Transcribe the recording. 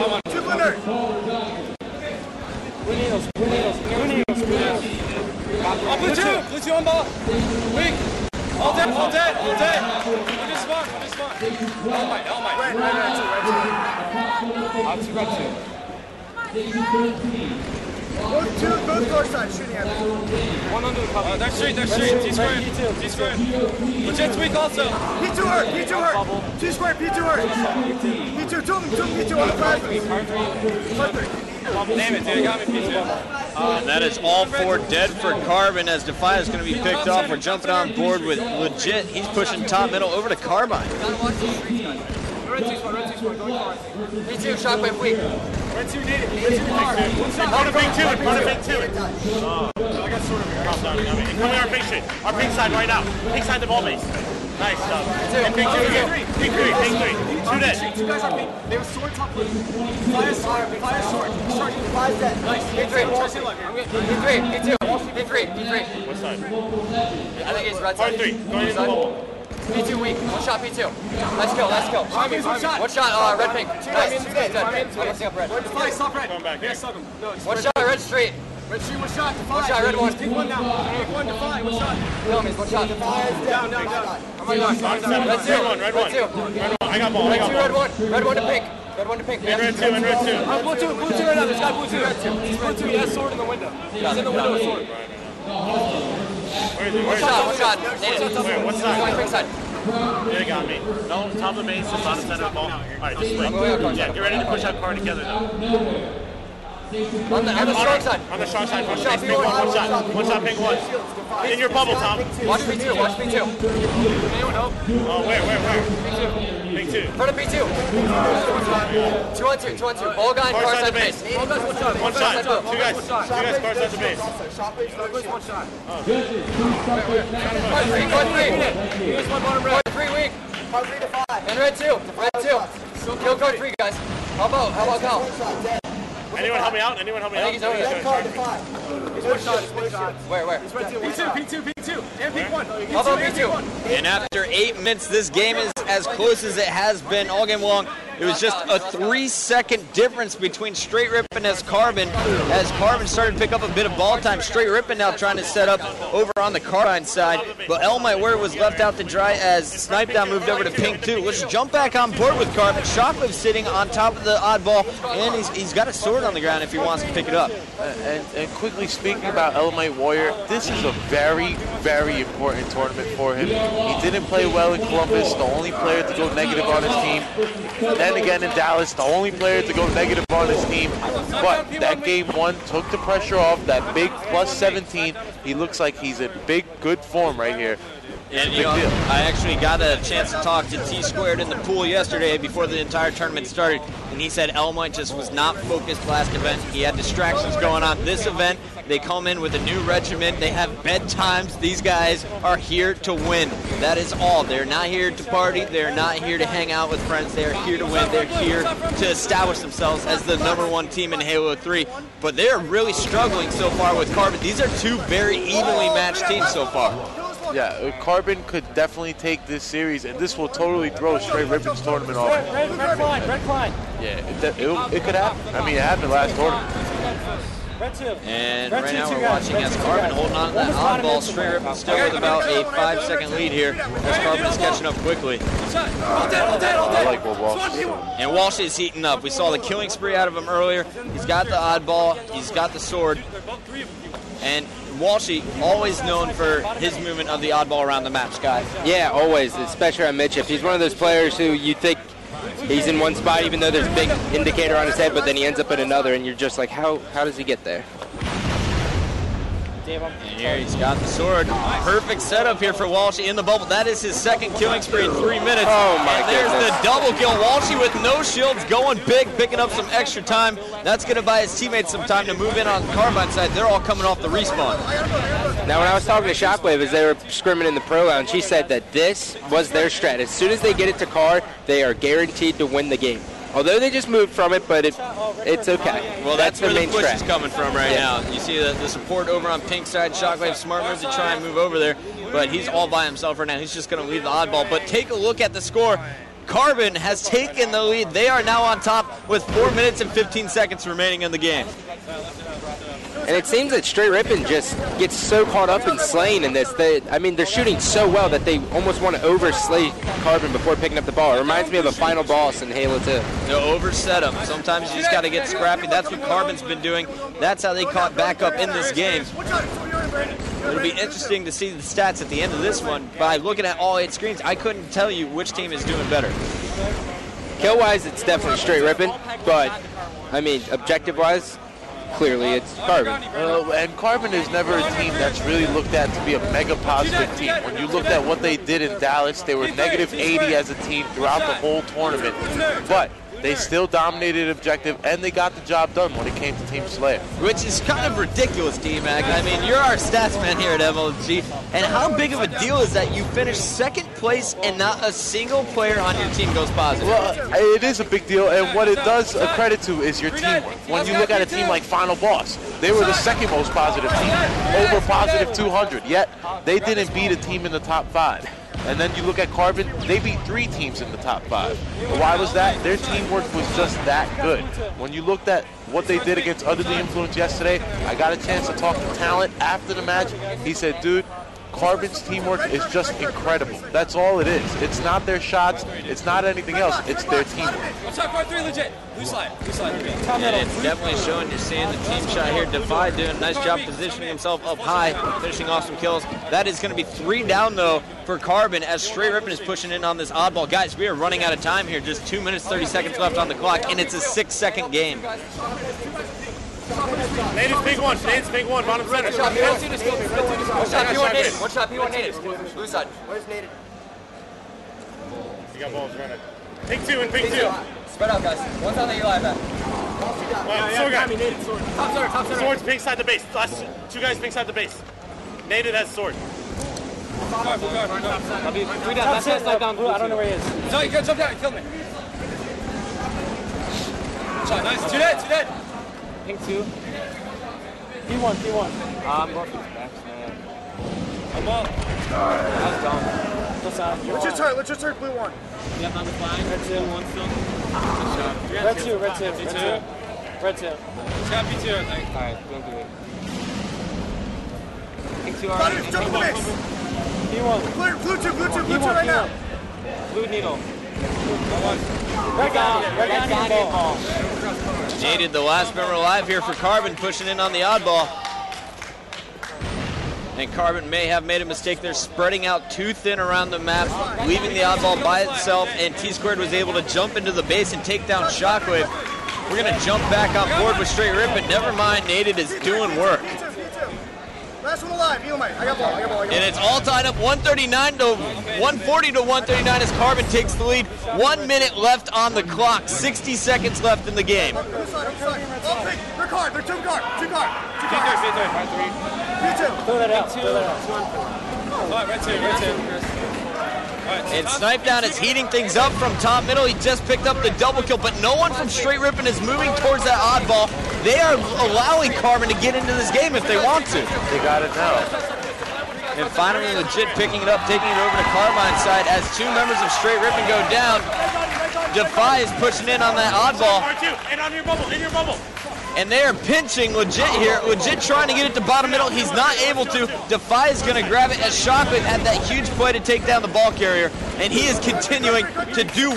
Two winners. Blue needles. Blue two on ball. Weak. All dead. We're just spawn. Red two. Both guard sides shooting at me. One under the cover. They're straight. Tsquared. Legit weak also. P2 hurt. Tsquared, P2 hurt. P2, two P2 on the flag. Damn it, dude, got me P2. And that is all four dead for Carbon as Defy is going to be picked off. We're jumping on board with Legit. He's pushing top middle over to Carbine. Red two squad, going for it. P2, shockwave weak. Red two needed. Front of big two. I got sort of a drop down. Coming our pink shit. Our pink side right now. Pink side the ball base. Nice stuff. And pink three. Two dead. Two guys are pink. They have sword top left. Fire sword. Five dead. Nice. P3. P3. What side? I think he's red side. Part 3. Going into the bubble. P2 weak. One shot P2. Let's go. One shot red pink. Two dead. I'm mixing up red. Stop red. Come back here. One shot red straight. Red street, one shot. Defy. One shot red one. Take one now. Take one Defy. One shot. Kill me. One shot. Down. Red two. I got ball. Red one to pink. Red one to pink. And red two. Blue two right now. This guy blue two. Red two. Blue two. He has sword in the window. He's in the window with sword. Where is he? One shot. Where? What side? Going pink side. Yeah, they got me. No, top of the base, just on the center of the ball. Alright, just wait. Yeah, get ready to push that car together though. On the strong side. On the strong side, push pink one. One shot, pink one. In your bubble, Tom. Watch P2. Anyone help? Oh, where? Pink two. Front of P2. 2 on 2. Ball guy, car side base. One shot. Two guys, car side the base. One shot. Part 3 weak. Part 3 to 5. And red two. Kill card 3 guys. How about Cal? Anyone help me out? I think he's over there. Card to 5. One shot. Where? P2. And pink one. How about P2? And after 8 minutes, this game is as close as it has been all game long. It was just a 3-second difference between Str8 Rippin as Carbon started to pick up a bit of ball time. Str8 Rippin now trying to set up over on the Carbine side, but Elmite was left out to dry as Snipedown moved over to pink 2. Let's jump back on board with Carbon. Shockwave sitting on top of the oddball, and he's got a sword on the ground if he wants to pick it up. And quickly speaking about Elmite Warrior, this is a very, very important tournament for him. He didn't play well in Columbus, the only player to go negative on his team. Then again in Dallas, the only player to go negative on his team. But that game 1 took the pressure off, that big plus 17. He looks like he's in good form right here. And I actually got a chance to talk to Tsquared in the pool yesterday before the entire tournament started, and he said Elmite just was not focused last event. He had distractions going on. This event, they come in with a new regiment. They have bedtimes. These guys are here to win. That is all. They're not here to party. They're not here to hang out with friends. They are here to win. They're here to establish themselves as the #1 team in Halo 3. But they're really struggling so far with Carbon. These are two very evenly matched teams so far. Yeah, Carbon could definitely take this series, and this will totally throw Str8 Rippin's tournament off. Red Klein. Yeah, it could happen. I mean, it happened last tournament. Red two. And right now we're watching as Carbon holding on to that oddball. Str8 Rippin still with about a 5-second lead here as Carbon is catching up quickly. I like Walshy. And Walshy is heating up. We saw the killing spree out of him earlier. He's got the oddball. He's got the sword. And Walshy, always known for his movement of the oddball around the map, Sky. Yeah, always, especially on mid-shift. He's one of those players who you think he's in one spot, even though there's a big indicator on his head, but then he ends up in another, and you're just like, how does he get there? And here he's got the sword. Perfect setup here for Walshy in the bubble. That is his second killing spree in 3 minutes. Oh my and there's goodness. the double kill. Walshy with no shields going big, picking up some extra time. That's going to buy his teammates some time to move in on the Carbine side. They're all coming off the respawn. Now, when I was talking to Shockwave as they were scrimming in the pro lounge, he said that this was their strat. As soon as they get it to car, they are guaranteed to win the game. Although they just moved from it, but it's okay. Well, that's where the push strat. is coming from right now. You see the support over on pink side. Shockwave smart move to try and move over there, but he's all by himself right now. He's just going to leave the oddball. But take a look at the score. Carbon has taken the lead. They are now on top with 4 minutes and 15 seconds remaining in the game. And it seems that Str8 Rippin just gets so caught up in slaying in this. I mean, they're shooting so well that they almost want to overslay Carbon before picking up the ball. It reminds me of a final boss in Halo 2. To overset them. Sometimes you just got to get scrappy. That's what Carbon's been doing. That's how they caught back up in this game. It'll be interesting to see the stats at the end of this one. By looking at all 8 screens, I couldn't tell you which team is doing better. Kill-wise, it's definitely Str8 Rippin, but, I mean, objective-wise, clearly it's Carbon. And Carbon is never a team that's really looked at to be a mega positive team. When you looked at what they did in Dallas, they were negative 80 as a team throughout the whole tournament. But they still dominated objective, and they got the job done when it came to Team Slayer. Which is kind of ridiculous, D-Mac. I mean, you're our stats man here at MLG, and how big of a deal is that you finished 2nd place and not a single player on your team goes positive? Well, it is a big deal, and what it does a credit to is your teamwork. When you look at a team like Final Boss, they were the 2nd most positive team, over positive 200, yet they didn't beat a team in the top 5. And then you look at Carbon, they beat 3 teams in the top 5. Why was that? Their teamwork was just that good. When you looked at what they did against Under the Influence yesterday, I got a chance to talk to Talent after the match. He said, dude, Carbon's teamwork is just incredible. That's all it is. It's not their shots. It's not anything else. It's their teamwork. What's up, part 3 legit? Blue slide. And it's definitely showing. You're seeing the team shot here. Defy doing a nice job positioning himself up high, finishing off some kills. That is going to be 3 down, though, for Carbon as Str8 Rippin is pushing in on this oddball. Guys, we are running out of time here. Just 2 minutes, 30 seconds left on the clock, and it's a 6-second game. Naded's big one. Naded's big one. Bottom center. One shot P1 Naded. One shot P1 Naded. Blue side. Where's Naded? You got balls running. Pink 2 and pink 2. Spread out, guys. One's on the Eli back. Sword guy. Top center. Sword's pink side the base. Last 2 guys pink side the base. Naded has sword. I'll be 3 down. That's Snipedown blue. I don't know where he is. No, you gotta jump down and kill me. Shot, nice. 2 dead, 2 dead. Pink 2. P1. I'm going for his backs, man. I'm up. That's dumb. Let's just turn blue 1. Yeah, on the flying. Red 2. 1 still. Red 2. Red 2. It's got P2, I think. Alright, don't do it. Pink 2 Got already. it, jump the base. P1. Blue 2 right now. Blue needle. Red down ball. Naded, the last member alive here for Carbon, pushing in on the oddball. And Carbon may have made a mistake. They're spreading out too thin around the map, leaving the oddball by itself, and Tsquared was able to jump into the base and take down Shockwave. We're going to jump back on board with Str8 Rippin. Never mind, Naded is doing work. Last one alive, heal mate. I got ball. And it's all tied up 139 to 140 to 139 as Carbon takes the lead. 1 minute left on the clock, 60 seconds left in the game. They're card. They're 2 guard. 2 guard. P2. Throw that out. Alright, red 2. And Snipedown is heating things up from top middle. He just picked up the double kill, but no one from Str8 Rippin is moving towards that oddball. They are allowing Carbon to get into this game if they want to. They got it now. And finally, Legit picking it up, taking it over to Carmine's side as 2 members of Str8 Rippin go down. Defy is pushing in on that oddball. And on your bubble, in your bubble. And they are pinching Legit here. Legit trying to get it to bottom middle. He's not able to. Defy is going to grab it as Shockwave had that huge play to take down the ball carrier. And he is continuing to do